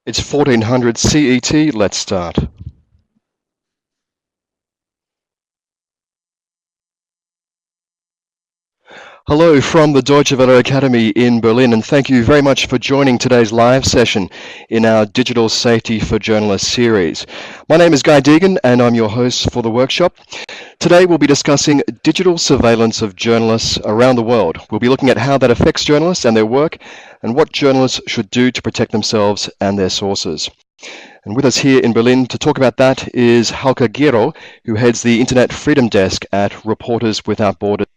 It's 1400 CET. Let's start. Hello from the Deutsche Welle Academy in Berlin, and thank you very much for joining today's live session in our Digital Safety for Journalists series. My name is Guy Deegan, and I'm your host for the workshop. Today we'll be discussing digital surveillance of journalists around the world. We'll be looking at how that affects journalists and their work, and what journalists should do to protect themselves and their sources. And with us here in Berlin to talk about that is Hauke Gierow, who heads the Internet Freedom Desk at Reporters Without Borders.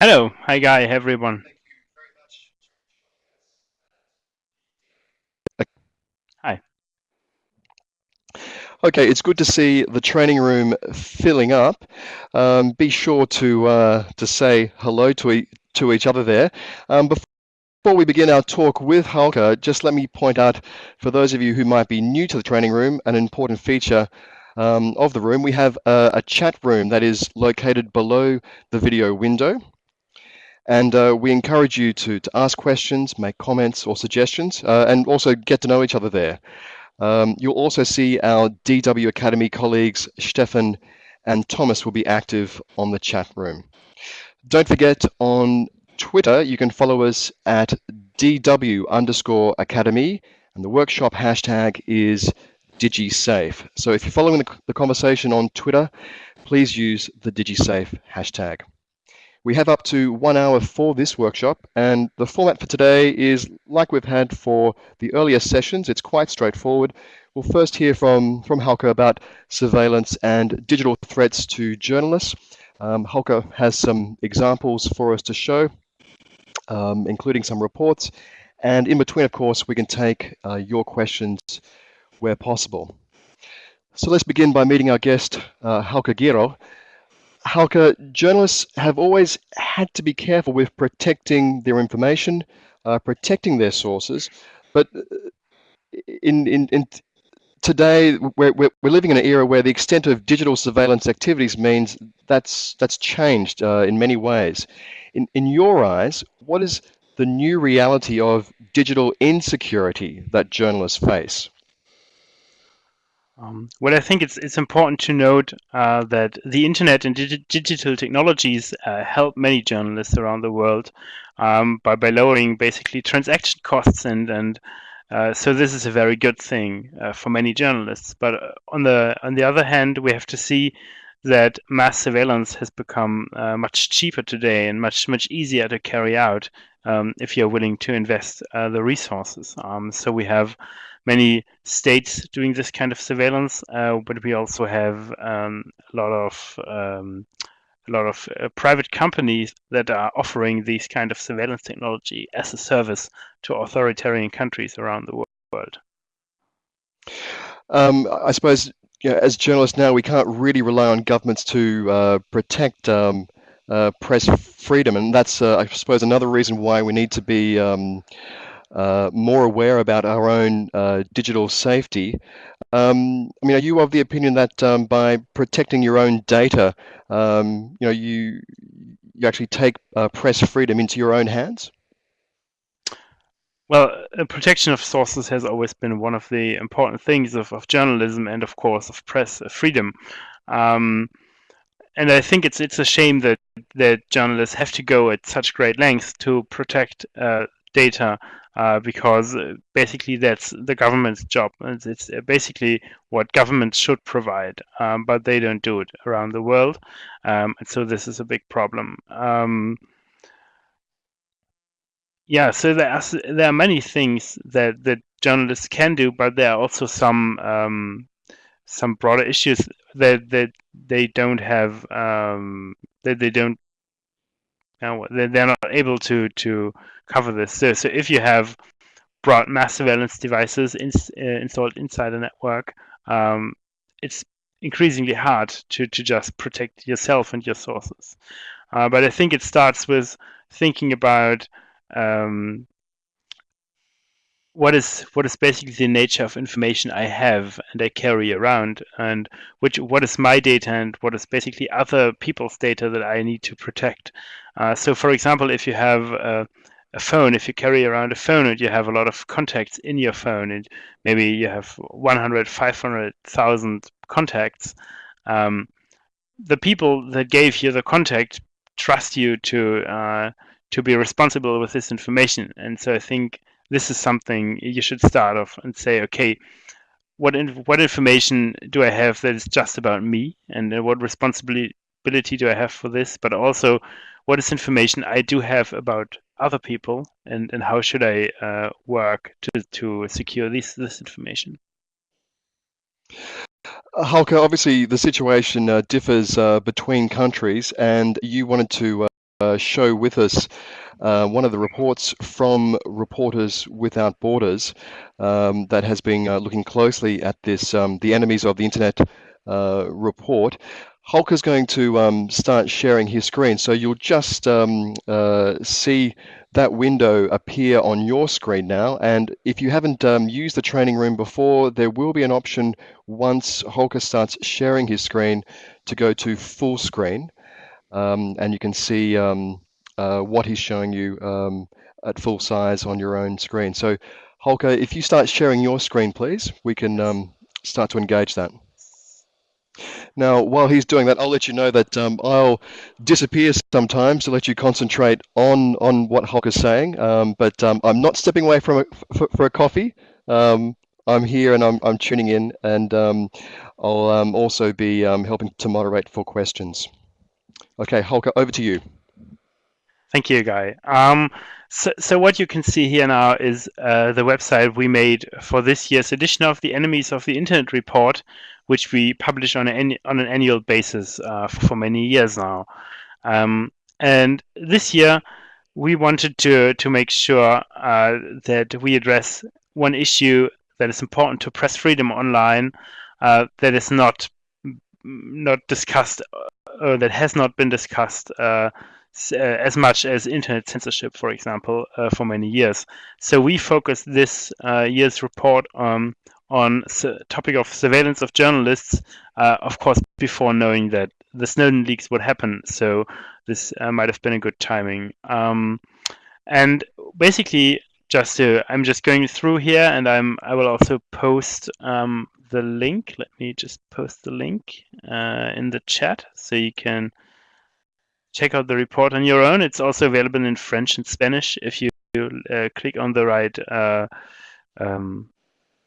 Hello. Hi, Guy. Hi, everyone. Hi. Okay, it's good to see the training room filling up. Be sure to say hello to each other there. Before we begin our talk with Hauke, just let me point out, for those of you who might be new to the training room, an important feature of the room. We have a chat room that is located below the video window. And we encourage you to ask questions, make comments or suggestions, and also get to know each other there. You'll also see our DW Academy colleagues, Stefan and Thomas, will be active on the chat room. Don't forget, on Twitter, you can follow us at DW_Academy, and the workshop hashtag is DigiSafe. So if you're following the conversation on Twitter, please use the DigiSafe hashtag. We have up to 1 hour for this workshop, and the format for today is like we've had for the earlier sessions. It's quite straightforward. We'll first hear from Hauke about surveillance and digital threats to journalists. Hauke has some examples for us to show, including some reports. And in between, of course, we can take your questions where possible. So let's begin by meeting our guest, Hauke Gierow. Hauke, journalists have always had to be careful with protecting their information, protecting their sources, but in today we're living in an era where the extent of digital surveillance activities means that's changed in many ways. In your eyes, what is the new reality of digital insecurity that journalists face? Well, I think it's important to note that the internet and digital technologies help many journalists around the world by lowering basically transaction costs, and so this is a very good thing for many journalists. But on the other hand, we have to see that mass surveillance has become much cheaper today and much easier to carry out if you're willing to invest the resources. So we have many states doing this kind of surveillance, but we also have a lot of private companies that are offering these kind of surveillance technology as a service to authoritarian countries around the world. I suppose, as journalists now, we can't really rely on governments to protect press freedom, and that's, I suppose, another reason why we need to be more aware about our own digital safety. I mean, are you of the opinion that by protecting your own data, you actually take press freedom into your own hands? Well, protection of sources has always been one of the important things of journalism and, of course, of press freedom. And I think it's a shame that journalists have to go at such great lengths to protect data, because basically that's the government's job. It's basically what governments should provide, but they don't do it around the world, and so this is a big problem. Yeah, so there are many things that journalists can do, but there are also some broader issues that they don't have, that they don't. They're not able to cover this. So if you have broad mass surveillance devices installed inside a network, it's increasingly hard to just protect yourself and your sources. But I think it starts with thinking about what is basically the nature of information I have and I carry around, and what is my data and what is basically other people's data that I need to protect. So, for example, if you have a phone, if you carry around a phone and you have a lot of contacts in your phone, and maybe you have 100, 500,000 contacts, the people that gave you the contact trust you to be responsible with this information. And so I think this is something you should start off and say, okay, what information do I have that is just about me, and what responsibility do I have for this, but also what is information I do have about other people, and how should I work to secure this information. Hauke, obviously the situation differs between countries, and you wanted to show with us one of the reports from Reporters Without Borders that has been looking closely at this, the Enemies of the Internet report. Hauke's going to start sharing his screen, so you'll just see that window appear on your screen now. And if you haven't used the training room before, there will be an option once Hauke starts sharing his screen to go to full screen, and you can see what he's showing you at full size on your own screen. So Hauke, if you start sharing your screen, please, we can start to engage that. Now, while he's doing that, I'll let you know that I'll disappear sometimes to let you concentrate on what Hauke's saying. But I'm not stepping away from for a coffee. I'm here and I'm tuning in, and I'll also be helping to moderate for questions. Okay, Hauke, over to you. Thank you, Guy. So what you can see here now is the website we made for this year's edition of the Enemies of the Internet report, which we publish on an annual basis for many years now. And this year, we wanted to make sure that we address one issue that is important to press freedom online, that is not discussed, or that has not been discussed as much as internet censorship, for example, for many years. So we focused this year's report on the topic of surveillance of journalists, of course, before knowing that the Snowden leaks would happen. So this might have been a good timing. And basically, I'm just going through here, and I will also post the link. Let me just post the link in the chat so you can check out the report on your own. It's also available in French and Spanish if you click on the right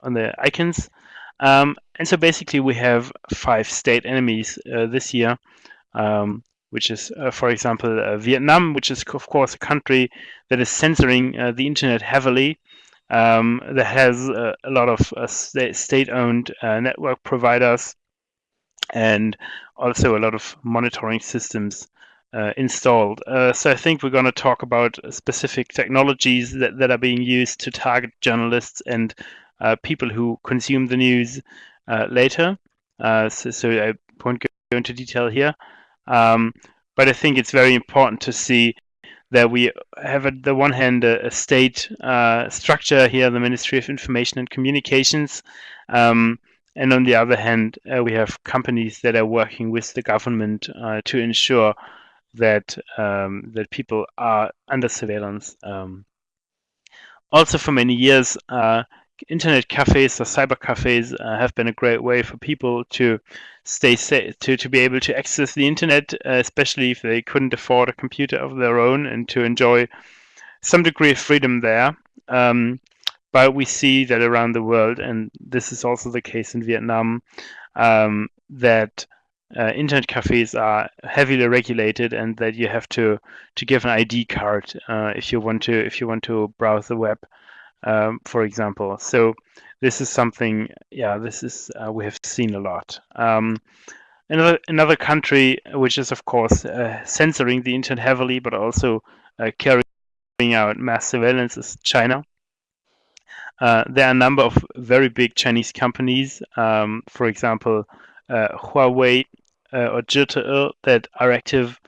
on the icons. And so basically we have 5 state enemies this year, which is, for example, Vietnam, which is, of course, a country that is censoring the internet heavily, that has a lot of state-owned network providers, and also a lot of monitoring systems installed. So I think we're going to talk about specific technologies that are being used to target journalists and people who consume the news later. So I won't go into detail here. But I think it's very important to see that we have, at the one hand, a state structure here, the Ministry of Information and Communications, and on the other hand, we have companies that are working with the government to ensure that people are under surveillance. Also, for many years, internet cafes or cyber cafes have been a great way for people to stay safe, to be able to access the internet, especially if they couldn't afford a computer of their own, and to enjoy some degree of freedom there. But we see that around the world, and this is also the case in Vietnam, that internet cafes are heavily regulated, and that you have to give an ID card if you want to browse the web, for example. So this is something, we have seen a lot. Another country which is, of course, censoring the internet heavily, but also carrying out mass surveillance, is China. There are a number of very big Chinese companies, for example, Huawei or ZTE, that are active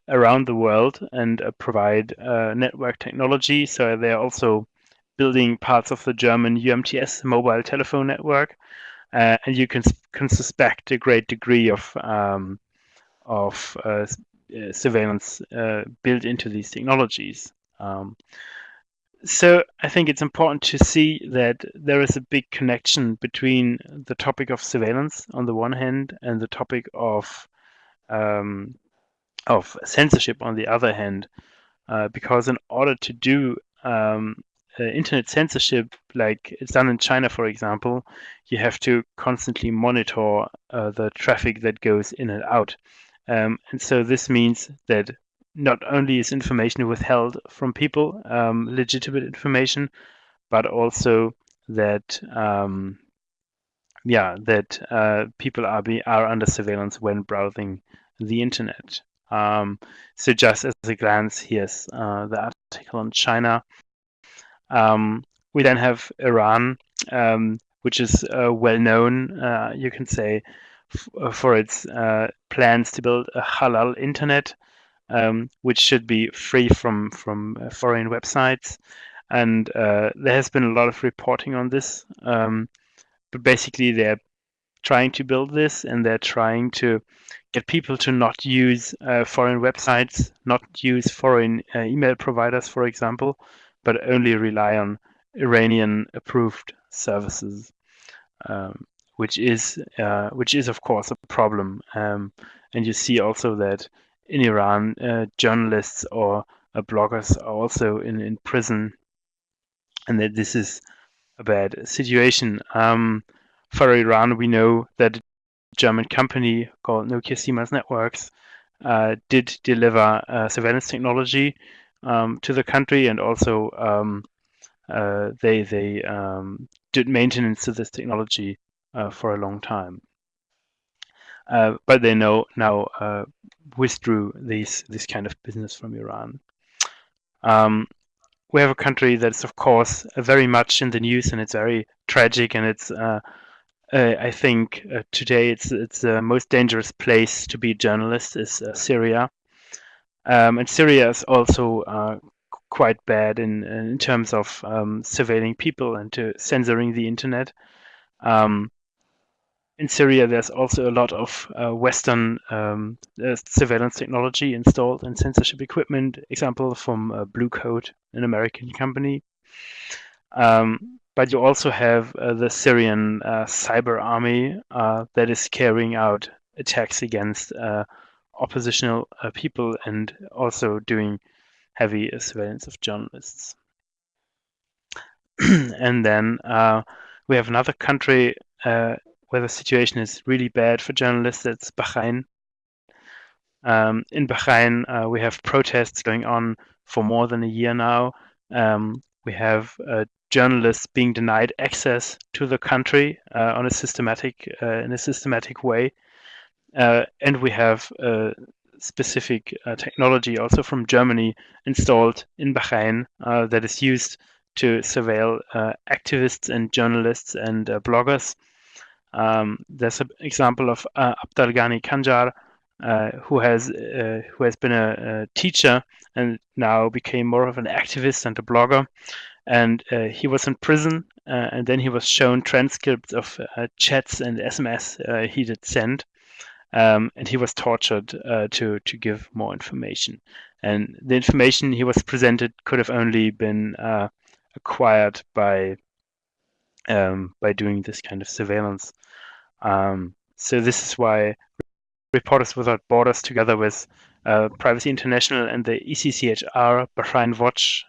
around the world and provide network technology. So they're also building parts of the German UMTS mobile telephone network, and you can suspect a great degree of surveillance built into these technologies. So I think it's important to see that there is a big connection between the topic of surveillance on the one hand and the topic of censorship on the other hand, because in order to do internet censorship, like it's done in China, for example, you have to constantly monitor the traffic that goes in and out. And so this means that not only is information withheld from people, legitimate information, but also that people are under surveillance when browsing the internet. So just as a glance, here's the article on China. We then have Iran, which is well known, you can say, for its plans to build a halal internet, which should be free from foreign websites. And there has been a lot of reporting on this. But basically, they're trying to build this, and they're trying to get people to not use foreign websites, not use foreign email providers, for example, but only rely on Iranian-approved services, which is of course a problem. And you see also that in Iran, journalists or bloggers are also in prison, and that this is a bad situation. For Iran, we know that a German company called Nokia Siemens Networks did deliver surveillance technology to the country, and also they did maintenance to this technology for a long time. But they now withdrew this kind of business from Iran. We have a country that's, of course, very much in the news, and it's very tragic, and it's I think today it's the most dangerous place to be a journalist is Syria, and Syria is also quite bad in terms of surveilling people and to censoring the internet. In Syria, there's also a lot of Western surveillance technology installed and censorship equipment. Example from Blue Coat, an American company. But you also have the Syrian cyber army that is carrying out attacks against oppositional people and also doing heavy surveillance of journalists. And then we have another country where the situation is really bad for journalists. That's Bahrain. In Bahrain, we have protests going on for more than a year now. We have journalists being denied access to the country in a systematic way, and we have specific technology also from Germany installed in Bahrain that is used to surveil activists and journalists and bloggers. There's an example of Abdalghani Kanjar, who has been a teacher and now became more of an activist and a blogger. And he was in prison, and then he was shown transcripts of chats and SMS he did send, and he was tortured to give more information. And the information he was presented could have only been acquired by doing this kind of surveillance. So this is why Reporters Without Borders, together with Privacy International and the ECCHR, Bahrain Watch,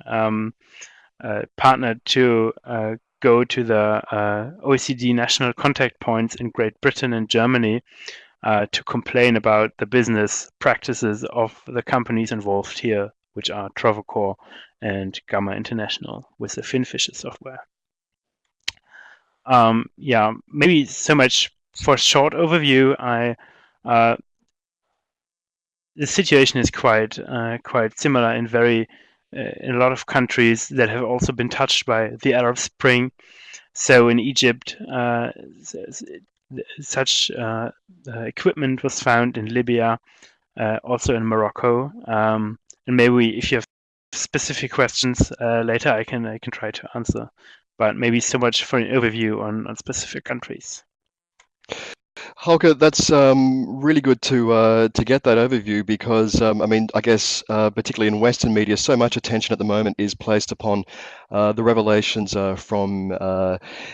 partnered to go to the OECD national contact points in Great Britain and Germany to complain about the business practices of the companies involved here, which are Travelcore and Gamma International with the Finfisher software. Maybe so much for a short overview. The situation is quite similar in a lot of countries that have also been touched by the Arab Spring. So in Egypt, such equipment was found in Libya, also in Morocco. And maybe if you have specific questions later, I can try to answer. But maybe so much for an overview on specific countries. Hauke, that's really good to get that overview because I mean, I guess particularly in Western media, so much attention at the moment is placed upon the revelations from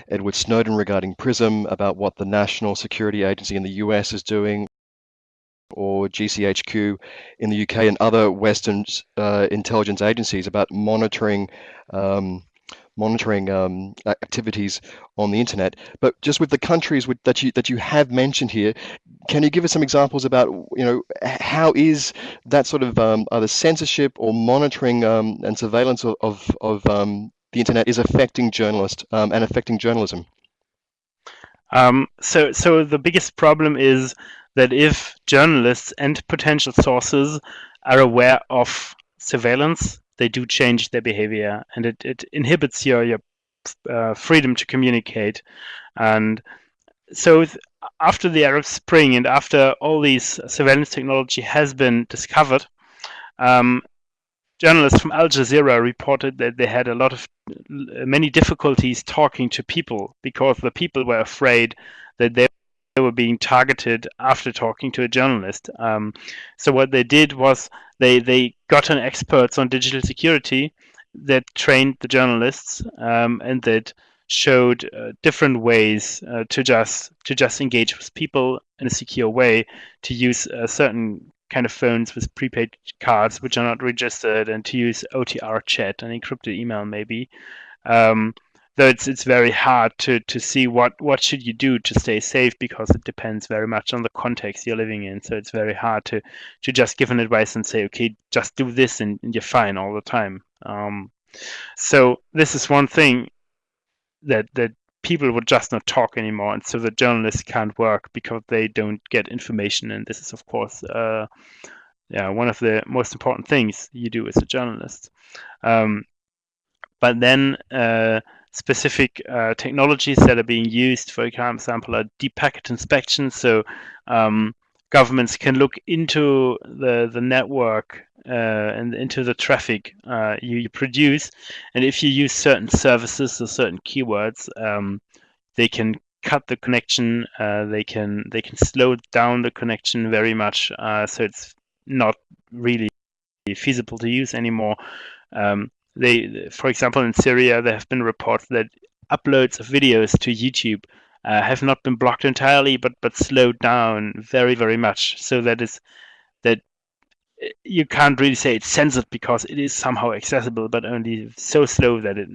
Edward Snowden regarding PRISM, about what the National Security Agency in the US is doing, or GCHQ in the UK, and other Western intelligence agencies about monitoring activities on the internet. But just with the countries that you have mentioned here, can you give us some examples about, how is that sort of either censorship or monitoring and surveillance of the internet is affecting journalists and affecting journalism? So the biggest problem is that if journalists and potential sources are aware of surveillance, they do change their behavior, and it inhibits your freedom to communicate. And so after the Arab Spring and after all these surveillance technology has been discovered, journalists from Al Jazeera reported that they had many difficulties talking to people because the people were afraid that they were being targeted after talking to a journalist. So what they did was they got an experts on digital security that trained the journalists and that showed different ways to just engage with people in a secure way, to use certain kind of phones with prepaid cards which are not registered, and to use OTR chat and encrypted email maybe. Though it's very hard to see what should you do to stay safe, because it depends very much on the context you're living in. So it's very hard to just give an advice and say, okay, just do this and you're fine all the time. So this is one thing that people would just not talk anymore, and so the journalists can't work because they don't get information. And this is, of course, one of the most important things you do as a journalist. But then specific technologies that are being used, for example, are deep packet inspection. So governments can look into the network and into the traffic you produce, and if you use certain services or certain keywords, they can cut the connection. They can slow down the connection very much, so it's not really feasible to use anymore. For example, in Syria, there have been reports that uploads of videos to YouTube have not been blocked entirely, but slowed down very, very much. So that you can't really say it's censored because it is somehow accessible, but only so slow that it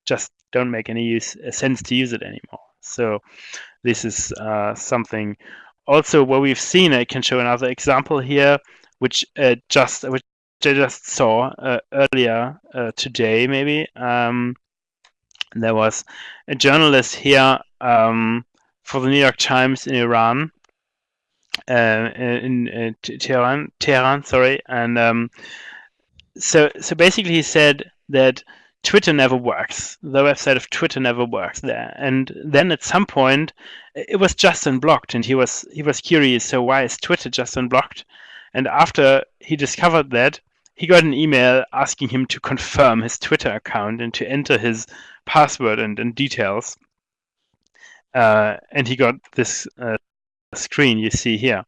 just don't make any sense to use it anymore. So this is something also what we've seen. I can show another example here, which I just saw earlier today, maybe. There was a journalist here for the New York Times in Iran, in Tehran, sorry. And so basically he said that Twitter never works. The website of Twitter never works there. And then at some point, it was just unblocked, and he was curious. So why is Twitter just unblocked? And after he discovered that, he got an email asking him to confirm his Twitter account and to enter his password and details. And he got this screen you see here.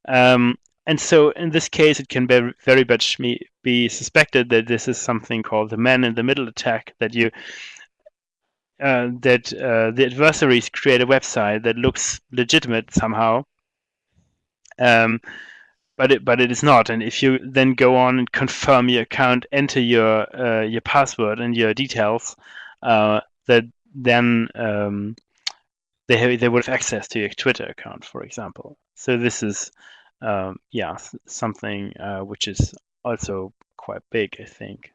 And so in this case, it can very much be suspected that this is something called the man-in-the-middle attack, that the adversaries create a website that looks legitimate somehow, but it is not. And if you then go on and confirm your account, enter your password and your details, that then they would have access to your Twitter account, for example. So this is something which is also quite big, I think.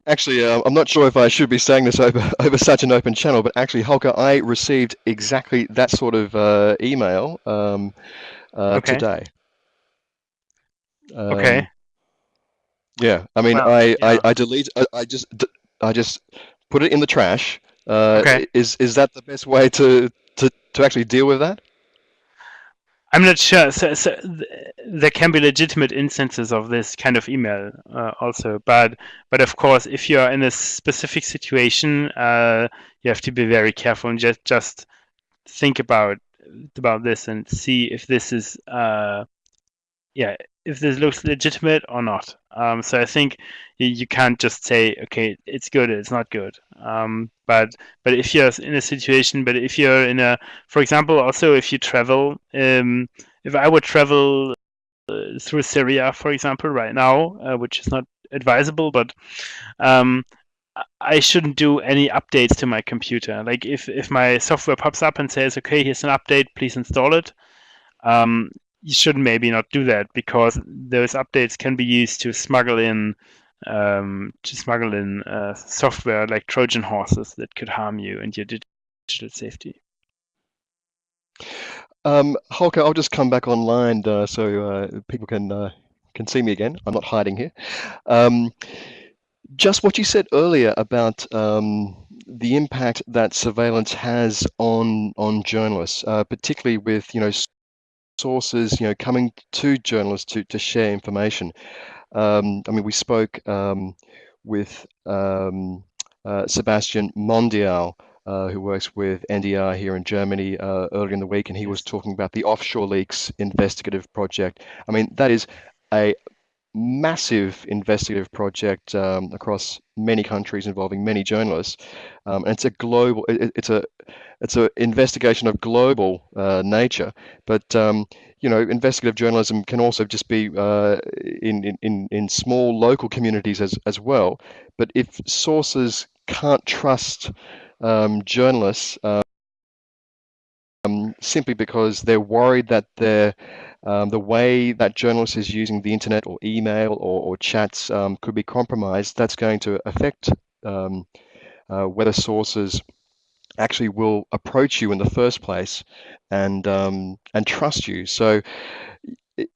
Actually, I'm not sure if I should be saying this over such an open channel, but actually, Hauke, I received exactly that sort of email today. Okay. Yeah, I mean, Well, I delete. I just put it in the trash. Okay. Is that the best way to actually deal with that? I'm not sure. So there can be legitimate instances of this kind of email also, but of course, if you're in a specific situation, you have to be very careful and just think about about this and see if this is if this looks legitimate or not. So I think you can't just say, okay, it's good, it's not good. But if you're in a situation, but if you're in a, for example, also if you travel, if I would travel through Syria, for example, right now, which is not advisable, but I shouldn't do any updates to my computer. Like if my software pops up and says, okay, here's an update, please install it. You should maybe not do that, because those updates can be used to smuggle in software like Trojan horses that could harm you and your digital safety. Hauke, I'll just come back online so people can see me again. I'm not hiding here. Just what you said earlier about the impact that surveillance has on journalists, particularly with sources coming to journalists to share information. I mean, we spoke with Sebastian Mondial, who works with NDR here in Germany earlier in the week, and he was talking about the Offshore Leaks investigative project. I mean, that is a massive investigative project across many countries involving many journalists, and it's a global. It's an investigation of global nature, but investigative journalism can also just be in small local communities as well. But if sources can't trust journalists simply because they're worried that the way that journalist is using the internet or email or chats could be compromised, that's going to affect whether sources actually will approach you in the first place and trust you. So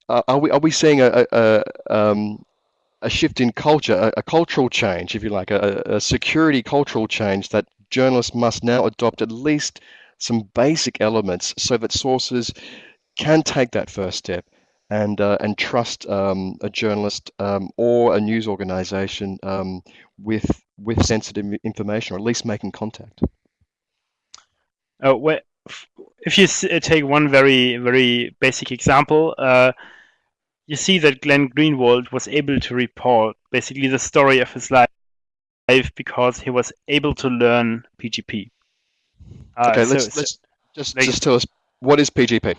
are we seeing a shift in culture, a cultural change, if you like, a security cultural change, that journalists must now adopt at least some basic elements so that sources can take that first step and trust a journalist or a news organization with sensitive information, or at least making contact? Well, if you take one very, very basic example, you see that Glenn Greenwald was able to report basically the story of his life because he was able to learn PGP. Okay, let's just tell us, what is PGP?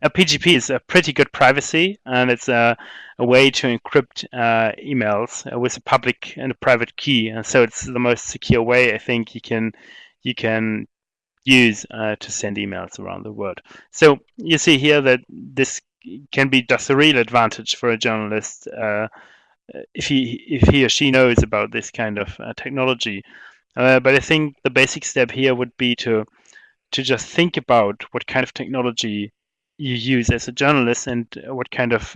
PGP is a pretty good privacy, and it's a way to encrypt emails with a public and a private key, and so it's the most secure way I think you can use to send emails around the world. So you see here that this can be just a real advantage for a journalist if he or she knows about this kind of technology. But I think the basic step here would be to just think about what kind of technology you use as a journalist and what kind of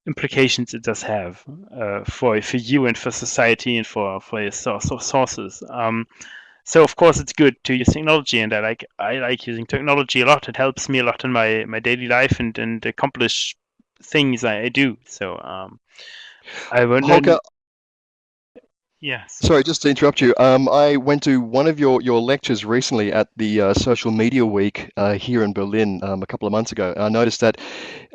implications it does have for you and for society and for your sources. So of course it's good to use technology, and I like using technology a lot. It helps me a lot in my daily life and accomplish things I do. So I won't. Hauke, yes. Sorry, just to interrupt you. I went to one of your lectures recently at the Social Media Week here in Berlin a couple of months ago. I noticed that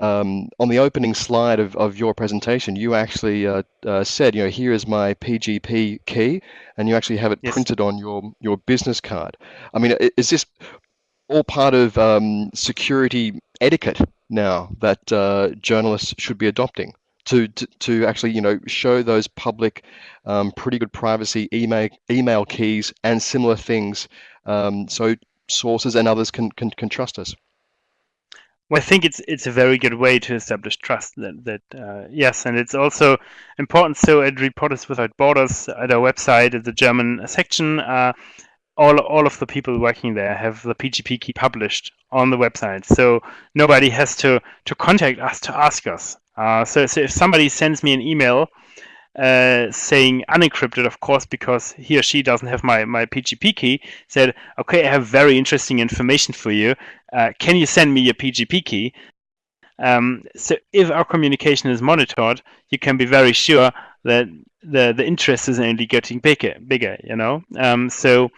on the opening slide of your presentation, you actually said, here is my PGP key, and you actually have it printed on your business card. I mean, is this all part of security etiquette now that journalists should be adopting to actually show those public pretty good privacy email keys and similar things, so sources and others can trust us? Well, I think it's a very good way to establish trust. Yes, and it's also important. So at Reporters Without Borders, at our website, at the German section, all of the people working there have the PGP key published on the website. So nobody has to contact us to ask us. So if somebody sends me an email saying unencrypted, of course, because he or she doesn't have my PGP key, said, okay, I have very interesting information for you. Can you send me your PGP key? So if our communication is monitored, you can be very sure that the interest is only getting bigger. So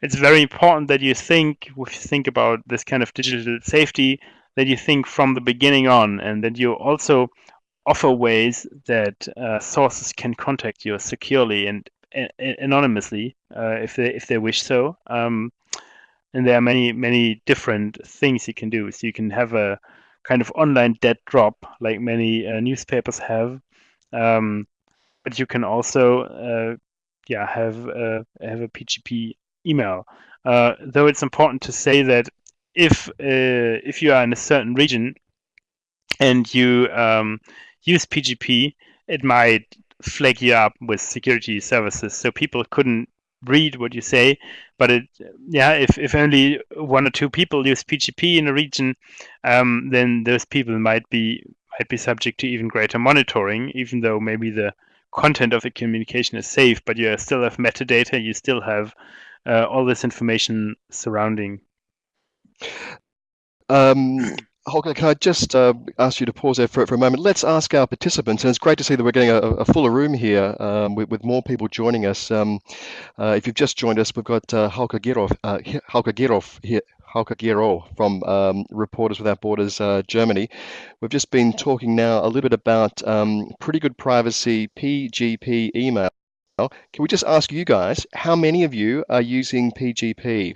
it's very important that you think, if you think about this kind of digital safety, that you think from the beginning on, and that you also offer ways that sources can contact you securely and anonymously if they wish so. And there are many different things you can do. So you can have a kind of online dead drop, like many newspapers have, but you can also have a PGP email. Though it's important to say that if you are in a certain region and you use PGP, it might flag you up with security services, so people couldn't read what you say. But if only one or two people use PGP in a region, then those people might be subject to even greater monitoring, even though maybe the content of the communication is safe, but you still have metadata, you still have all this information surrounding. Hauke, can I just ask you to pause there for a moment? Let's ask our participants, and it's great to see that we're getting a fuller room here with more people joining us. If you've just joined us, we've got Hauke Gierow from Reporters Without Borders, Germany. We've just been talking now a little bit about pretty good privacy PGP email. Can we just ask you guys, how many of you are using PGP?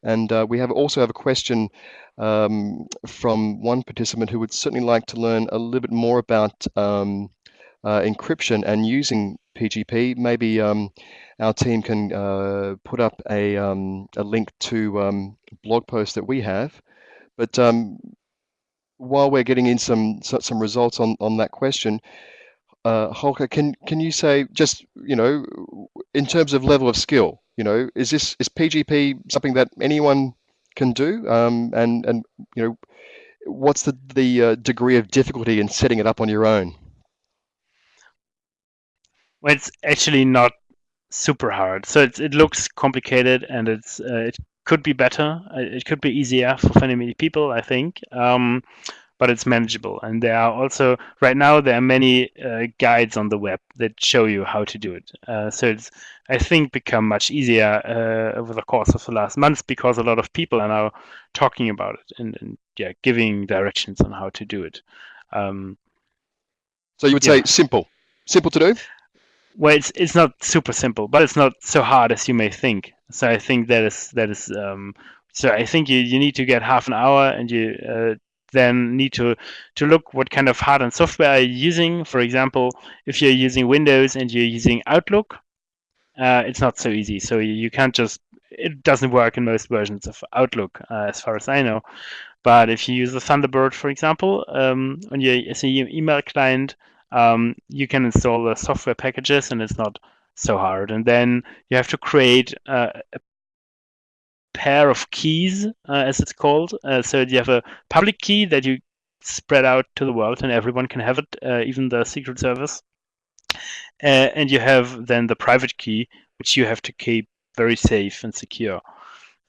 And we also have a question from one participant who would certainly like to learn a little bit more about encryption and using PGP. Maybe our team can put up a link to a blog post that we have. But while we're getting in some results on that question, Hauke, can you say, just in terms of level of skill, is PGP something that anyone can do, and what's the degree of difficulty in setting it up on your own? Well, it's actually not super hard. So it looks complicated, and it could be better. It could be easier for many people, I think. But it's manageable, and there are also right now there are many guides on the web that show you how to do it. So it's, I think, become much easier over the course of the last months, because a lot of people are now talking about it and giving directions on how to do it. So you would say simple to do? Well, it's not super simple, but it's not so hard as you may think. So I think that is so I think you need to get half an hour, and you then need to look what kind of hardware and software are you using. For example, if you're using Windows and you're using Outlook, it's not so easy. So you can't just, it doesn't work in most versions of Outlook, as far as I know. But if you use the Thunderbird, for example, on your email client, you can install the software packages, and it's not so hard. And then you have to create a pair of keys, as it's called. So you have a public key that you spread out to the world, and everyone can have it, even the Secret Service. And you have then the private key, which you have to keep very safe and secure.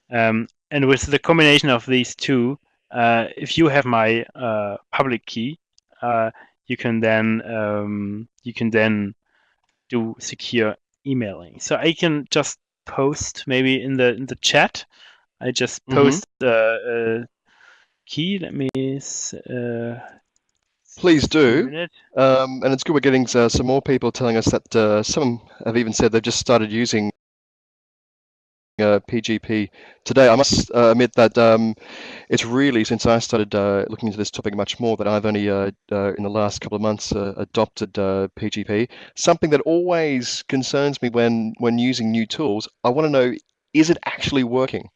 And with the combination of these two, if you have my public key, you can then do secure emailing. So I can just post maybe in the chat. I just post the key. Let me. Please do. And it's good we're getting some more people telling us that some have even said they've just started using PGP today. I must admit that it's really, since I started looking into this topic much more, that I've only in the last couple of months adopted PGP. Something that always concerns me when using new tools, I want to know, is it actually working?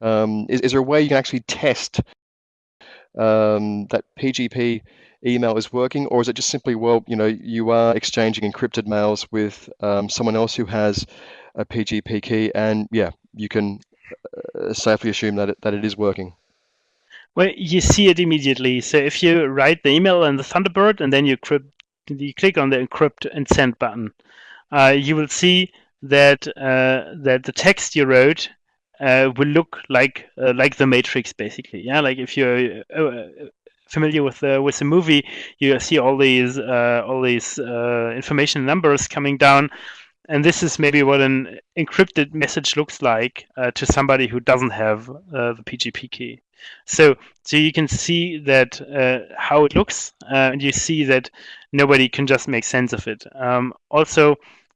Is there a way you can actually test that PGP email is working, or is it just simply, well, you are exchanging encrypted mails with someone else who has a PGP key, and you can safely assume that it is working? Well, you see it immediately. So if you write the email in the Thunderbird, and then you click on the encrypt and send button, you will see that the text you wrote will look like the matrix, basically. Yeah, like if you're familiar with the movie, you see all these information numbers coming down, and this is maybe what an encrypted message looks like to somebody who doesn't have the PGP key. So you can see that how it looks, and you see that nobody can just make sense of it. Also,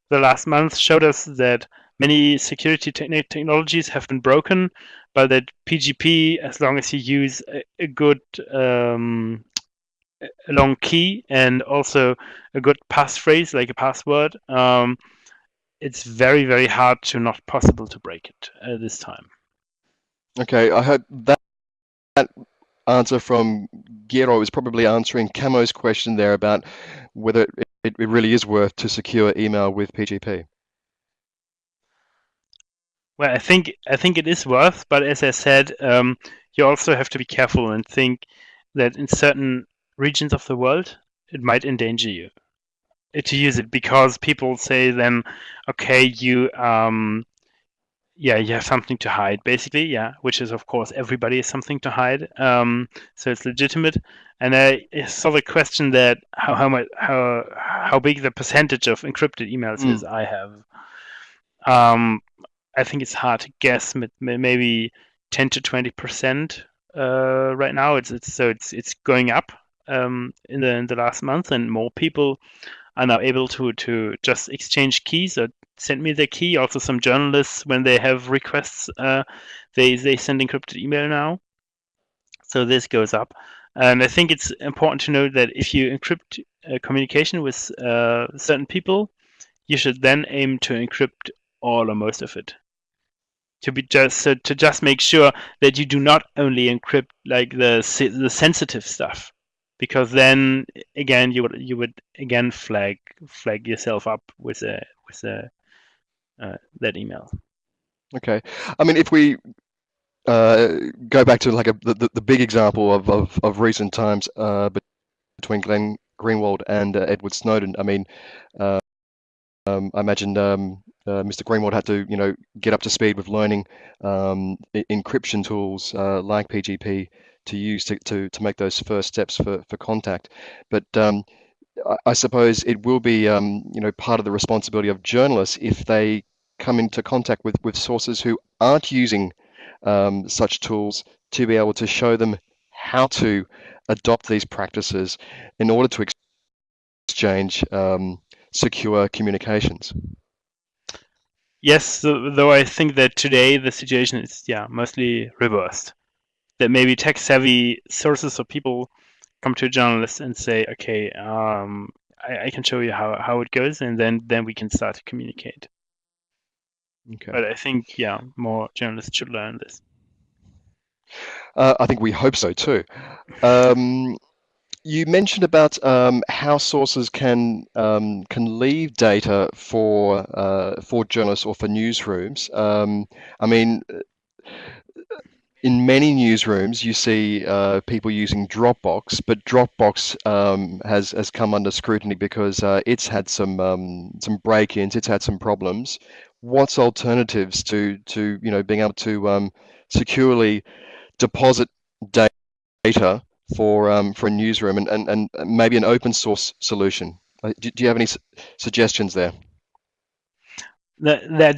the last month showed us that many security technologies have been broken, but that PGP, as long as you use a good a long key and also a good passphrase, like a password, it's very, very hard to not possible to break it at this time. Okay, I hope that answer from Gierow is probably answering Camo's question there about whether it really is worth to secure email with PGP. Well, I think it is worth, but as I said, you also have to be careful and think that in certain regions of the world, it might endanger you to use it, because people say then, okay, you have something to hide, basically, which is, of course, everybody has something to hide, so it's legitimate. And I saw the question that how big the percentage of encrypted emails is I have. I think it's hard to guess, maybe 10 to 20% right now. It's going up in the last month, and more people are now able to just exchange keys or send me their key. Also, some journalists, when they have requests, they send encrypted email now. So this goes up. And I think it's important to know that if you encrypt communication with certain people, you should then aim to encrypt all or most of it. To just make sure that you do not only encrypt like the sensitive stuff, because then again you would again flag yourself up with that email. Okay, I mean, if we go back to like the big example of recent times between Greenwald and Edward Snowden. I mean, I imagine Mr. Greenwald had to get up to speed with learning encryption tools like PGP to use to make those first steps for contact. But I suppose it will be part of the responsibility of journalists if they come into contact with sources who aren't using such tools, to be able to show them how to adopt these practices in order to exchange secure communications. Yes, though I think that today the situation is mostly reversed. That maybe tech-savvy sources or people come to a journalist and say, okay, I can show you how it goes, and then we can start to communicate. Okay. But I think more journalists should learn this. I think we hope so too. You mentioned about how sources can leave data for journalists or for newsrooms. I mean, in many newsrooms, you see people using Dropbox, but Dropbox has come under scrutiny because it's had some break-ins, it's had some problems. What's alternatives to being able to securely deposit data for a newsroom and maybe an open source solution? Do you have any suggestions there? There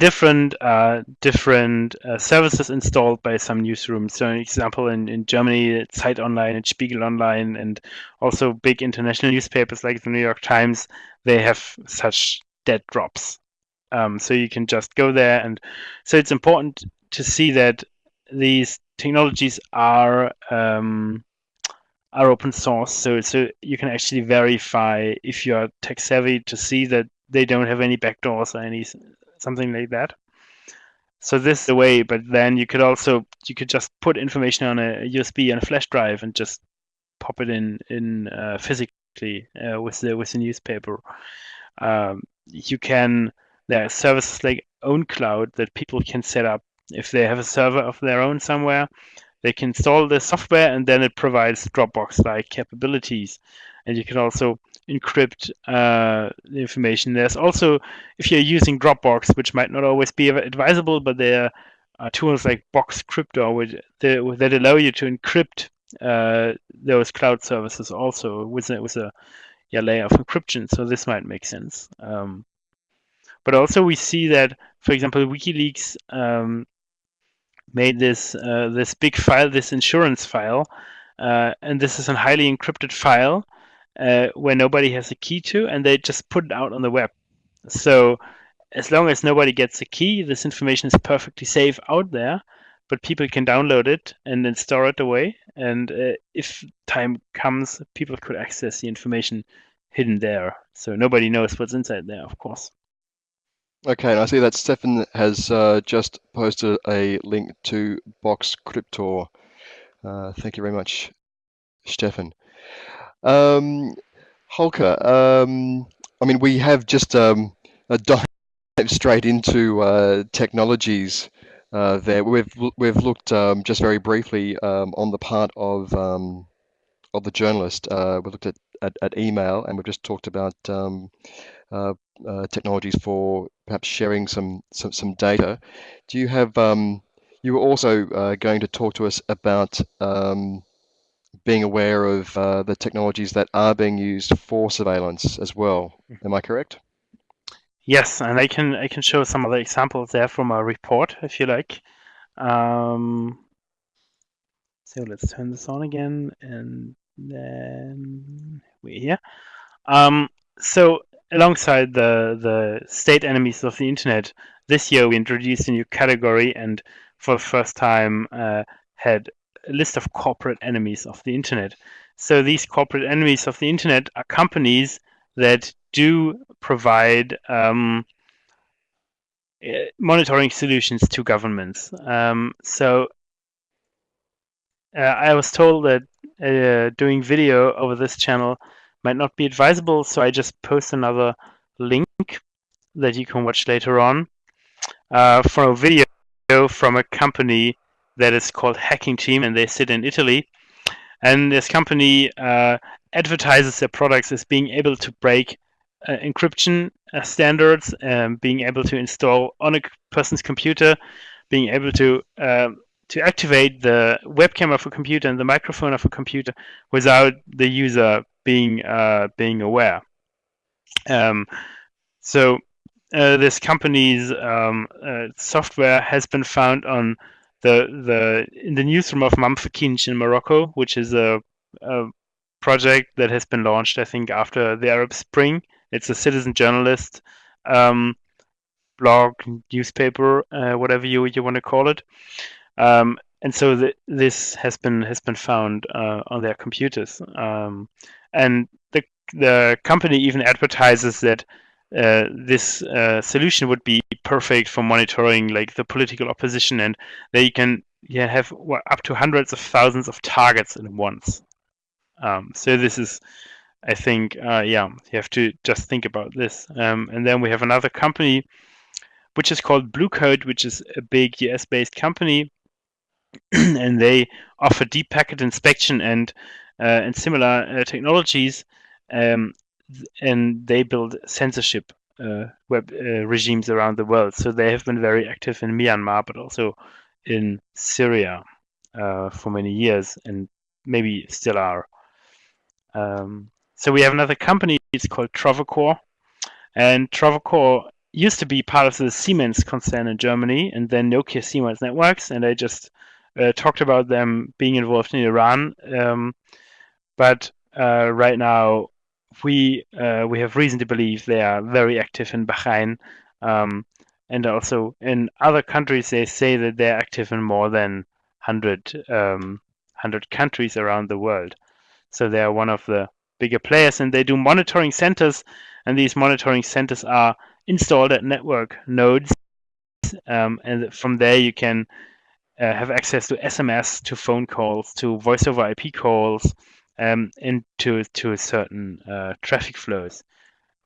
are different services installed by some newsrooms. So, an example in Germany, Zeit Online and Spiegel Online, and also big international newspapers like the New York Times, they have such dead drops. So you can just go there, and so it's important to see that these technologies are open source. So you can actually verify if you are tech savvy to see that they don't have any backdoors or something like that. So this is the way, but then you could just put information on a USB and a flash drive and just pop it in physically with the newspaper. There are services like OwnCloud that people can set up. If they have a server of their own somewhere, they can install the software, and then it provides Dropbox-like capabilities. And you can also encrypt the information. There's also, if you're using Dropbox, which might not always be advisable, but there are tools like Box Crypto that allow you to encrypt those cloud services also with a layer of encryption. So this might make sense. But also we see that, for example, WikiLeaks made this big file, this insurance file, and this is a highly encrypted file where nobody has a key to, and they just put it out on the web. So as long as nobody gets a key, this information is perfectly safe out there, but people can download it and then store it away. And if time comes, people could access the information hidden there. So nobody knows what's inside there, of course. Okay, and I see that Stefan has just posted a link to Box Cryptor. Thank you very much, Stefan. Hauke, I mean, we have just dived straight into technologies there. We've looked just very briefly on the part of the journalist. We looked at email, and we've just talked about technologies for perhaps sharing some data. Do you have you were also going to talk to us about being aware of the technologies that are being used for surveillance as well. Am I correct? Yes, and I can show some other examples there from a report if you like. So let's turn this on again, and then we're here. So alongside the state enemies of the internet, this year we introduced a new category, and for the first time had a list of corporate enemies of the internet. So these corporate enemies of the internet are companies that do provide monitoring solutions to governments. I was told that doing video over this channel might not be advisable, so I just post another link that you can watch later on for a video from a company that is called Hacking Team, and they sit in Italy. And this company advertises their products as being able to break encryption standards, being able to install on a person's computer, being able to activate the webcam of a computer and the microphone of a computer without the user being aware. So this company's software has been found on in the newsroom of Mamfakinch in Morocco, which is a project that has been launched, I think, after the Arab Spring. It's a citizen journalist blog, newspaper, whatever you want to call it. And so this has been found on their computers, and the company even advertises that this solution would be perfect for monitoring like the political opposition, and they can have up to hundreds of thousands of targets at once. So this is, I think, you have to just think about this. And then we have another company, which is called Blue Coat, which is a big US-based company. And they offer deep packet inspection and similar technologies, and they build censorship web regimes around the world. So they have been very active in Myanmar, but also in Syria for many years, and maybe still are. So we have another company. It's called Travelcore, and Travelcore used to be part of the Siemens concern in Germany, and then Nokia Siemens Networks, and I just talked about them being involved in Iran, but right now we have reason to believe they are very active in Bahrain, and also in other countries. They say that they're active in more than 100 countries around the world. So they are one of the bigger players, and they do monitoring centers, and these monitoring centers are installed at network nodes, and from there you can have access to SMS, to phone calls, to voice over IP calls, and to certain traffic flows.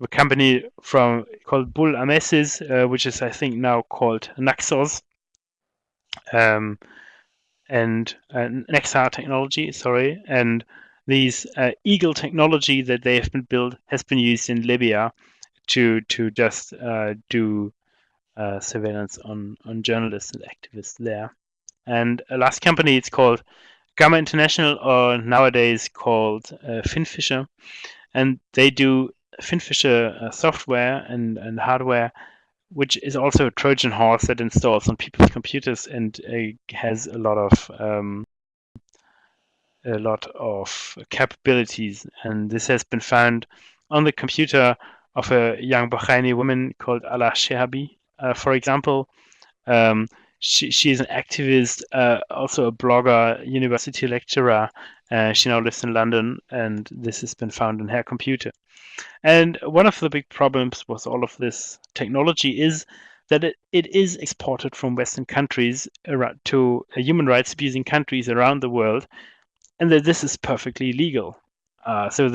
A company called Bull Amesis, which is I think now called Naxos, and Nexar technology, sorry, and these Eagle technology that they have been built has been used in Libya to just do surveillance on journalists and activists there. And a last company, it's called Gamma International, or nowadays called Finfisher, and they do Finfisher software and hardware, which is also a Trojan horse that installs on people's computers and has a lot of capabilities. And this has been found on the computer of a young Bahraini woman called Ala Shehabi, for example. She is an activist, also a blogger, university lecturer. She now lives in London, and this has been found on her computer. And one of the big problems with all of this technology is that it is exported from Western countries to human rights abusing countries around the world, and that this is perfectly legal. So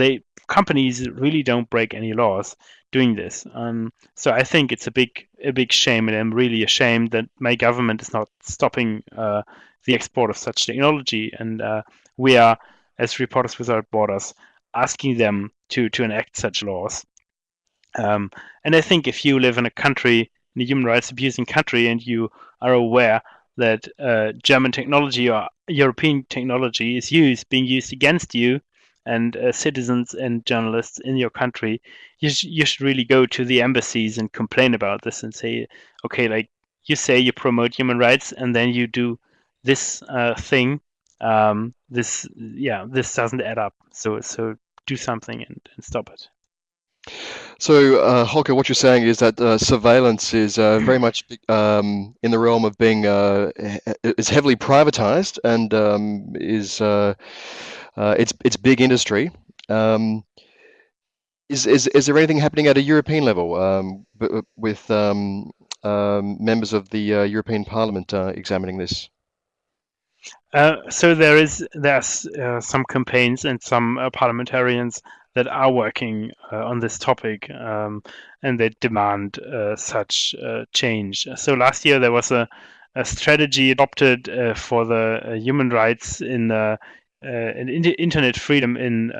companies really don't break any laws doing this. So I think it's a big shame, and I'm really ashamed that my government is not stopping the export of such technology. And we are, as Reporters Without Borders, asking them to enact such laws. And I think if you live in a country, in a human rights abusing country, and you are aware that German technology or European technology is being used against you and citizens and journalists in your country, you should really go to the embassies and complain about this and say, okay, like you say you promote human rights and then you do this thing. This doesn't add up. So do something and stop it. So, Hauke, what you're saying is that surveillance is very much in the realm of being is heavily privatized and it's big industry. Is there anything happening at a European level with members of the European Parliament examining this? So there's some campaigns and some parliamentarians that are working on this topic, and they demand such change. So last year there was a strategy adopted for the human rights in internet freedom in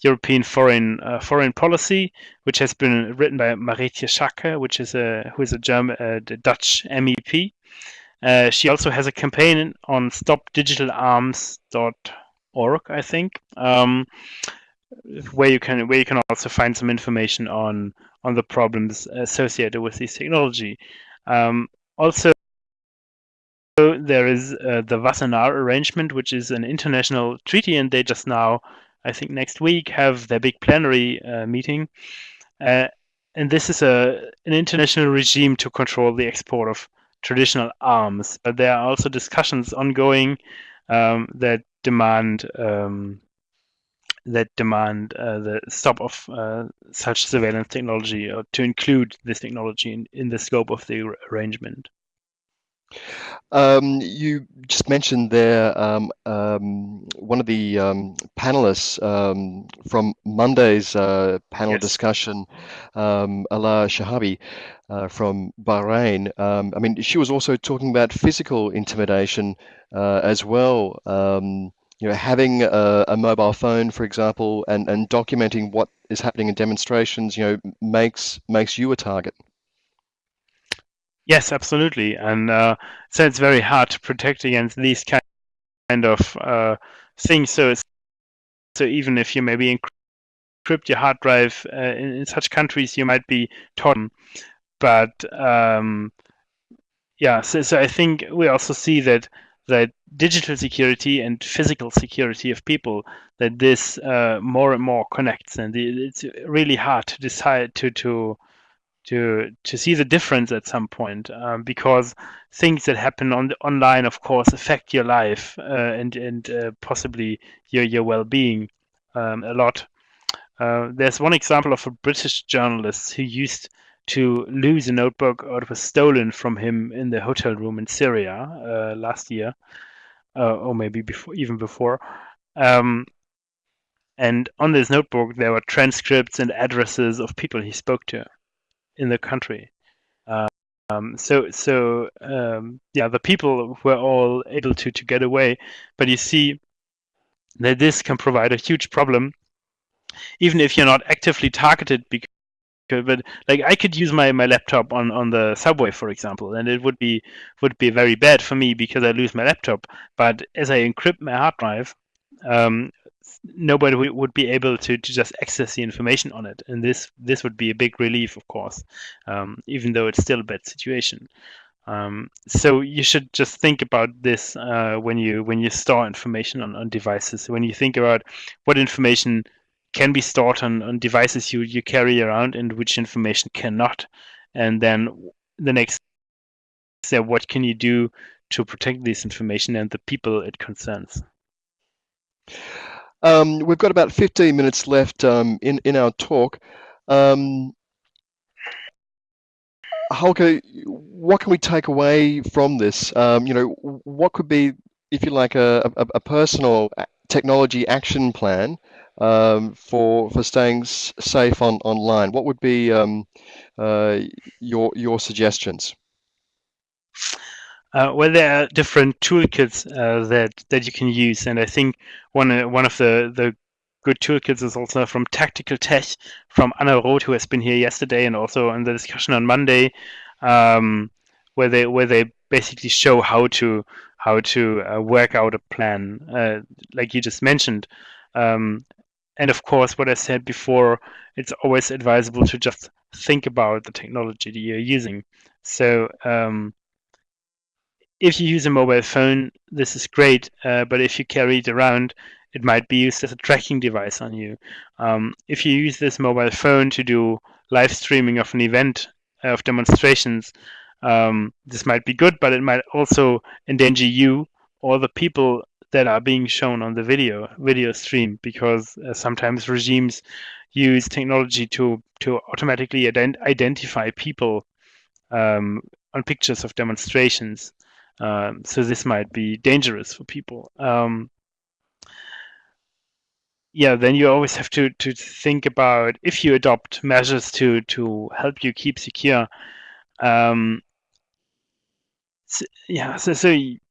European foreign policy, which has been written by Marietje Schaake, who is a Dutch MEP. She also has a campaign on stopdigitalarms.org, I think, where you can also find some information on the problems associated with this technology. Also, there is the Vasana Arrangement, which is an international treaty, and they just now, I think next week, have their big plenary meeting. And this is an international regime to control the export of traditional arms, but there are also discussions ongoing that demand the stop of such surveillance technology, or to include this technology in the scope of the arrangement. You just mentioned there one of the panelists from Monday's panel discussion, Ala Shehabi from Bahrain. I mean, she was also talking about physical intimidation as well. Having a mobile phone, for example, and documenting what is happening in demonstrations, makes you a target. Yes, absolutely, and so it's very hard to protect against these kind of things. So even if you maybe encrypt your hard drive in such countries, you might be taught. But so I think we also see that digital security and physical security of people, that this more and more connects, and it's really hard to decide to see the difference at some point, because things that happen online, of course, affect your life and possibly your well-being a lot. There's one example of a British journalist who used to lose a notebook, or it was stolen from him in the hotel room in Syria last year, or maybe even before. And on this notebook, there were transcripts and addresses of people he spoke to in the country. The people were all able to get away, but you see that this can provide a huge problem, even if you're not actively targeted but like I could use my laptop on the subway, for example, and it would be very bad for me because I lose my laptop. But as I encrypt my hard drive, um, nobody would be able to just access the information on it, and this would be a big relief, of course, even though it's still a bad situation. So you should just think about this when you store information on devices. When you think about what information can be stored on devices you carry around and which information cannot, and then the next step, what can you do to protect this information and the people it concerns? We've got about 15 minutes left in our talk. Hauke, what can we take away from this? What could be, if you like, a personal technology action plan for staying safe online? What would be your suggestions? Well, there are different toolkits that you can use, and I think one of the good toolkits is also from Tactical Tech, from Anna Roth, who has been here yesterday, and also in the discussion on Monday, where they basically show how to work out a plan, like you just mentioned. And of course, what I said before, it's always advisable to just think about the technology that you're using. So if you use a mobile phone, this is great, but if you carry it around, it might be used as a tracking device on you. If you use this mobile phone to do live streaming of an event, of demonstrations, this might be good, but it might also endanger you or the people that are being shown on the video stream, because sometimes regimes use technology to automatically identify people on pictures of demonstrations. So this might be dangerous for people. Then you always have to think about, if you adopt measures to help you keep secure. So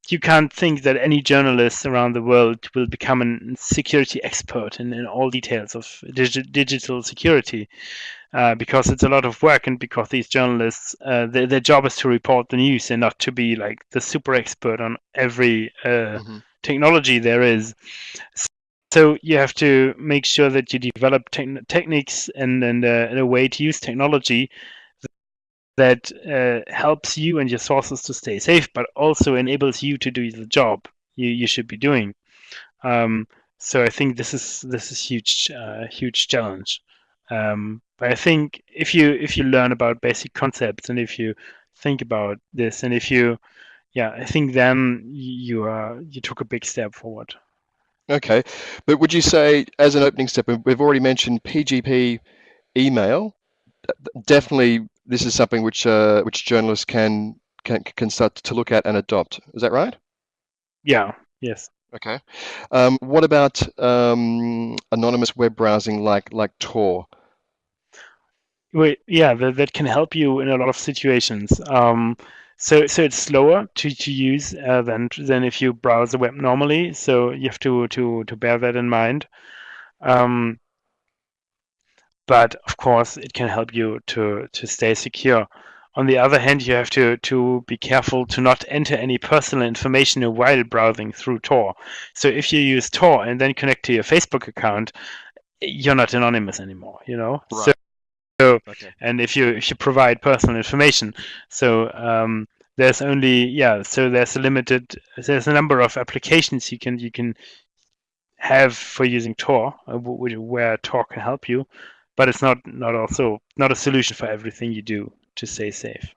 you can't think that any journalist around the world will become a security expert in all details of digital security. Because it's a lot of work, and because these journalists, their job is to report the news and not to be like the super expert on every technology there is. So you have to make sure that you develop techniques and a way to use technology that helps you and your sources to stay safe, but also enables you to do the job you should be doing. So I think this is huge challenge. But I think if you learn about basic concepts, and if you think about this, and I think then you took a big step forward. Okay, but would you say, as an opening step, we've already mentioned PGP email. Definitely, this is something which journalists can start to look at and adopt. Is that right? Yeah. Yes. Okay. What about anonymous web browsing like Tor? Well, yeah, that can help you in a lot of situations. So it's slower to use than if you browse the web normally. So you have to bear that in mind. But of course, it can help you to stay secure. On the other hand, you have to be careful to not enter any personal information while browsing through Tor. So if you use Tor and then connect to your Facebook account, you're not anonymous anymore, Right. So, okay. And if you provide personal information, so there's there's a number of applications you can have for using Tor, where Tor can help you, but it's not a solution for everything you do to stay safe.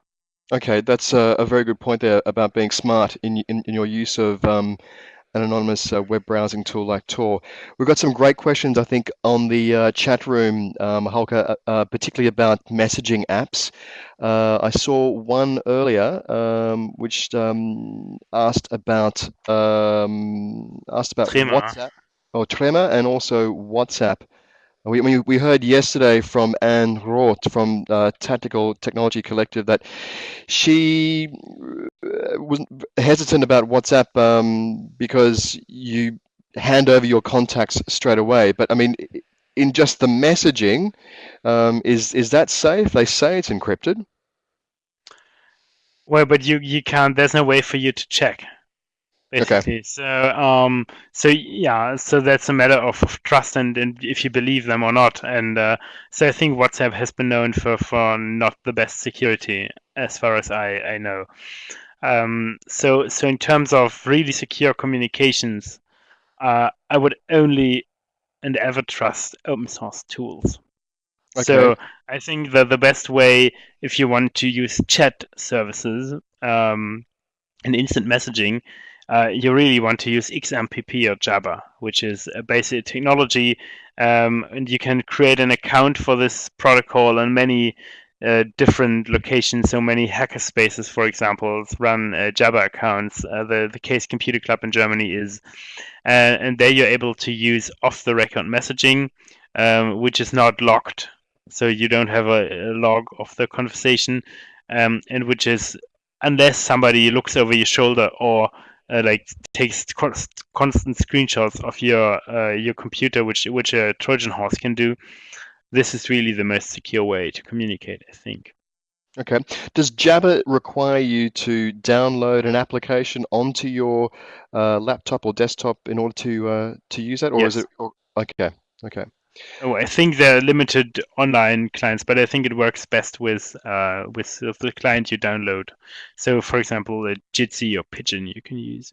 Okay, that's a very good point there about being smart in your use of an anonymous web browsing tool like Tor. We've got some great questions, I think, on the chat room, Hauke, particularly about messaging apps. I saw one earlier which asked about Trema. WhatsApp, or Trema, and also WhatsApp. We heard yesterday from Anne Roth from Tactical Technology Collective that she was hesitant about WhatsApp because you hand over your contacts straight away. But I mean, in just the messaging, is that safe? They say it's encrypted. Well, but you can't. There's no way for you to check, Okay. basically. So yeah, so that's a matter of trust and if you believe them or not. And so I think WhatsApp has been known for not the best security, as far as I know. So in terms of really secure communications, I would only and ever trust open source tools. Okay. So I think that the best way, if you want to use chat services and instant messaging, you really want to use XMPP or Jabber, which is a basic technology, and you can create an account for this protocol on many different locations. So many hacker spaces, for example, run Jabber accounts. The Case Computer Club in Germany is, and there you're able to use off-the-record messaging, which is not logged. So you don't have a log of the conversation, and which is, unless somebody looks over your shoulder or like takes constant screenshots of your computer, which a Trojan horse can do. This is really the most secure way to communicate, I think. Okay. Does Jabber require you to download an application onto your laptop or desktop in order to use that, or Yes. is it? Okay. Okay. Oh, I think there are limited online clients, but I think it works best with the client you download. So, for example, Jitsi or Pigeon you can use.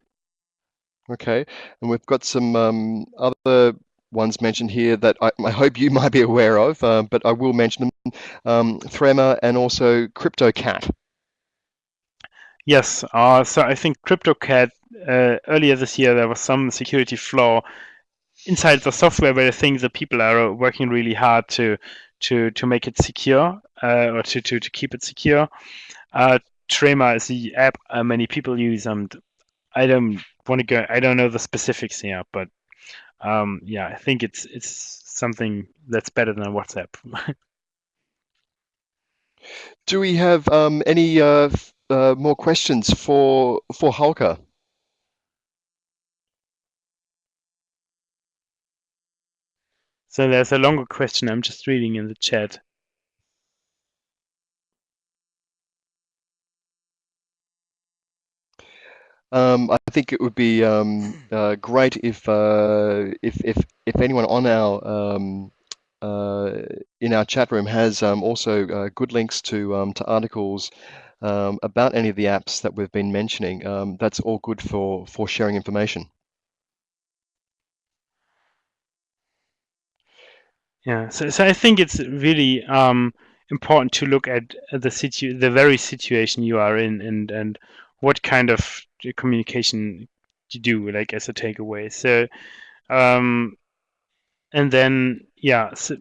Okay. And we've got some other ones mentioned here that I hope you might be aware of, but I will mention them. Threema and also CryptoCat. Yes. So I think CryptoCat, earlier this year there was some security flaw inside the software, where I think the people are working really hard to make it secure, or to keep it secure. Trema is the app many people use, and I don't want to go. I don't know the specifics here, but yeah, I think it's something that's better than WhatsApp. Do we have any more questions for Hauke? So there's a longer question I'm just reading in the chat. I think it would be great if anyone on our in our chat room has also good links to articles about any of the apps that we've been mentioning. That's all good for sharing information. Yeah, so I think it's really important to look at the very situation you are in, and what kind of communication you do, like as a takeaway. So, and then yeah, so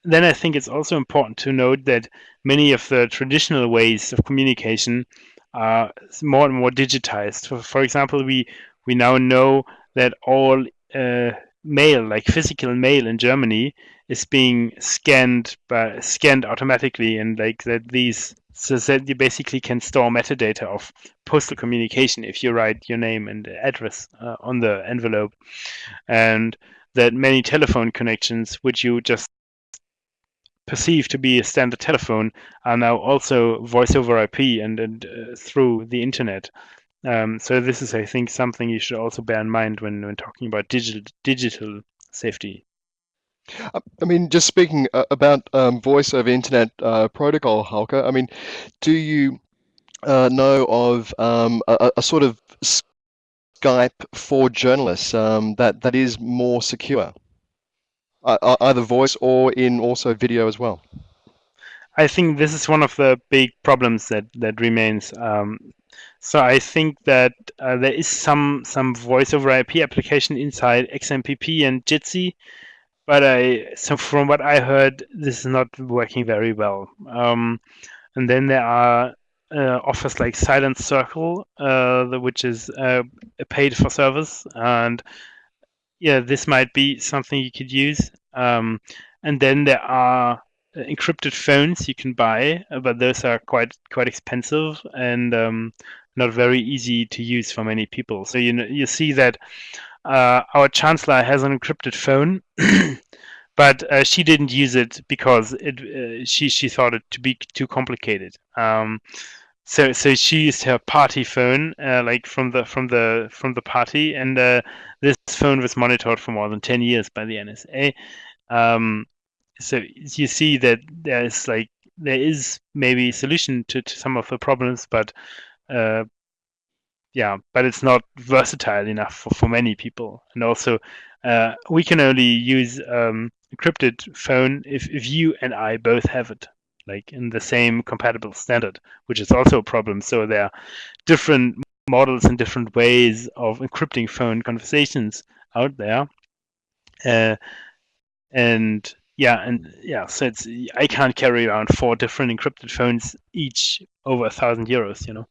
then I think it's also important to note that many of the traditional ways of communication are more and more digitized. For example, we now know that all mail, like physical mail in Germany, is being scanned automatically, and like that these, so that you basically can store metadata of postal communication if you write your name and address on the envelope, and that many telephone connections which you just perceived to be a standard telephone are now also voice over IP and through the internet. So this is, I think, something you should also bear in mind when talking about digital safety. I mean, just speaking about voice over internet protocol, Hauke, I mean, do you know of a sort of Skype for journalists that is more secure, either voice or in also video as well? I think this is one of the big problems that remains. So I think that there is some voice over IP application inside XMPP and Jitsi, but so from what I heard, this is not working very well. And then there are offers like Silent Circle, which is a paid for service, and yeah, this might be something you could use. And then there are encrypted phones you can buy, but those are quite expensive and not very easy to use for many people. So you see that our chancellor has an encrypted phone, but she didn't use it because she thought it to be too complicated. So she used her party phone, like from the party, and this phone was monitored for more than 10 years by the NSA. So you see that there is maybe a solution to some of the problems, but but it's not versatile enough for many people. And also, we can only use encrypted phone if you and I both have it, like in the same compatible standard, which is also a problem. So there are different models and different ways of encrypting phone conversations out there. So I can't carry around 4 different encrypted phones, each over 1,000 euros, you know.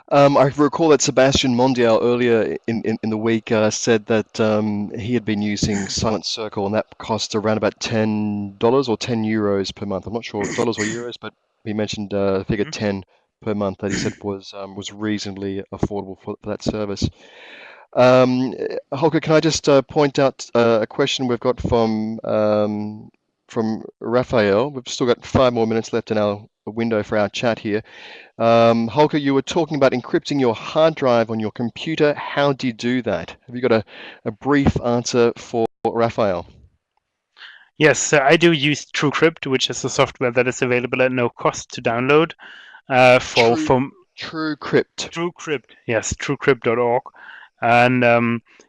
I recall that Sebastian Mondial earlier in the week said that he had been using Silent Circle, and that cost around about $10 or €10 per month. I'm not sure dollars or euros, but he mentioned the figure 10 per month that he said was reasonably affordable for that service. Hauke, can I just point out a question we've got from Raphael? We've still got 5 more minutes left in our window for our chat here. Hauke, you were talking about encrypting your hard drive on your computer. How do you do that? Have you got a brief answer for Raphael? Yes, so I do use TrueCrypt, which is a software that is available at no cost to download. TrueCrypt. TrueCrypt, yes, TrueCrypt.org. And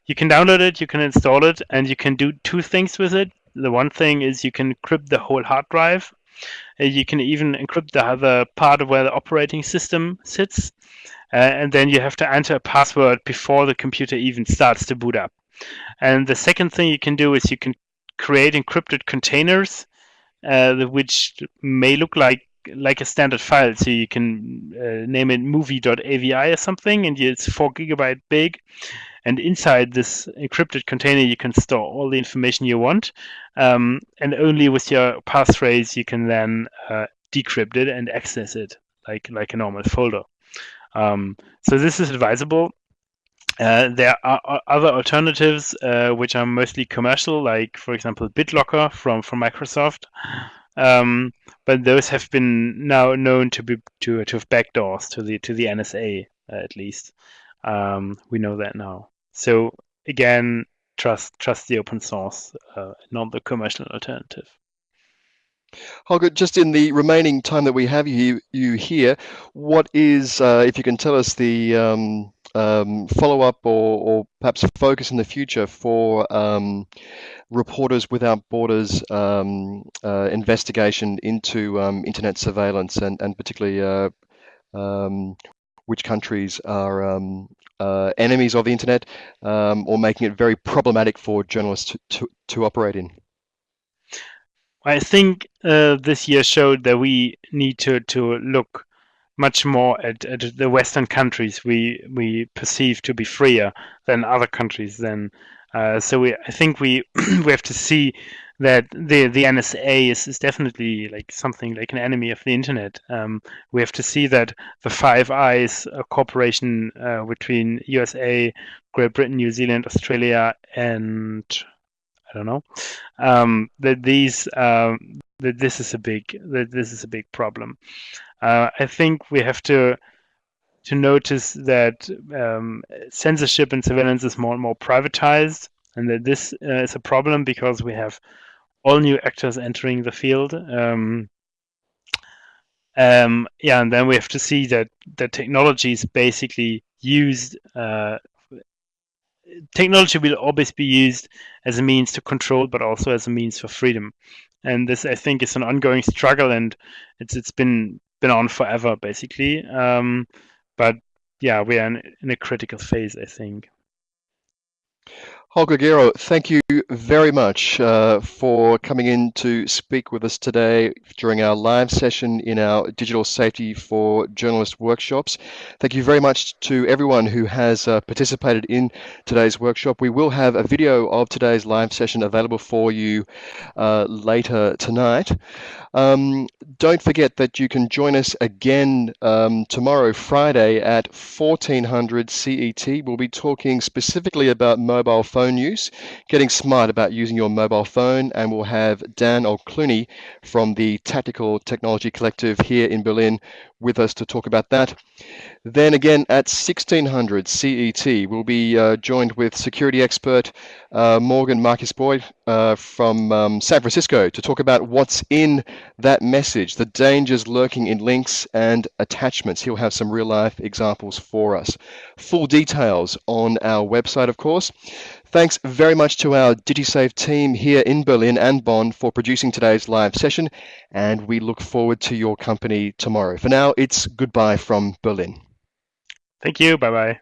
you can download it, you can install it, and you can do 2 things with it. The one thing is you can encrypt the whole hard drive. You can even encrypt the other part of where the operating system sits. And then you have to enter a password before the computer even starts to boot up. And the second thing you can do is you can create encrypted containers, which may look like a standard file. So you can name it movie.avi or something, and it's 4 GB big. And inside this encrypted container, you can store all the information you want. And only with your passphrase, you can then decrypt it and access it like a normal folder. So this is advisable. There are other alternatives which are mostly commercial, like, for example, BitLocker from Microsoft. But those have been now known to have backdoors to the NSA, at least. We know that now. So again, trust the open source, not the commercial alternative. Hauke, just in the remaining time that we have you here, what is, if you can tell us, the follow-up or perhaps focus in the future for Reporters Without Borders investigation into internet surveillance, and particularly which countries are enemies of the internet, or making it very problematic for journalists to operate in? I think this year showed that we need to look much more at the Western countries we perceive to be freer than other countries. I think we have to see that the NSA is definitely like something like an enemy of the internet. We have to see that the Five Eyes cooperation between USA, Great Britain, New Zealand, Australia, and I don't know, that this is a big problem. I think we have to notice that censorship and surveillance is more and more privatized, and that this is a problem because we have all new actors entering the field. And then we have to see that the technology is basically used. Technology will always be used as a means to control, but also as a means for freedom. And this, I think, is an ongoing struggle, and it's been on forever, basically. But yeah, we are in a critical phase, I think. Hauke Gierow, thank you very much for coming in to speak with us today during our live session in our Digital Safety for Journalists workshops. Thank you very much to everyone who has participated in today's workshop. We will have a video of today's live session available for you later tonight. Don't forget that you can join us again tomorrow, Friday, at 1400 CET. We'll be talking specifically about mobile phone use, getting smart about using your mobile phone, and we'll have Dan O'Clooney from the Tactical Technology Collective here in Berlin with us to talk about that. Then again at 1600 CET, we'll be joined with security expert Morgan Marquis-Boyd from San Francisco to talk about what's in that message, the dangers lurking in links and attachments. He'll have some real-life examples for us. Full details on our website, of course. Thanks very much to our DigiSafe team here in Berlin and Bonn for producing today's live session, and we look forward to your company tomorrow. For now, it's goodbye from Berlin. Thank you. Bye-bye.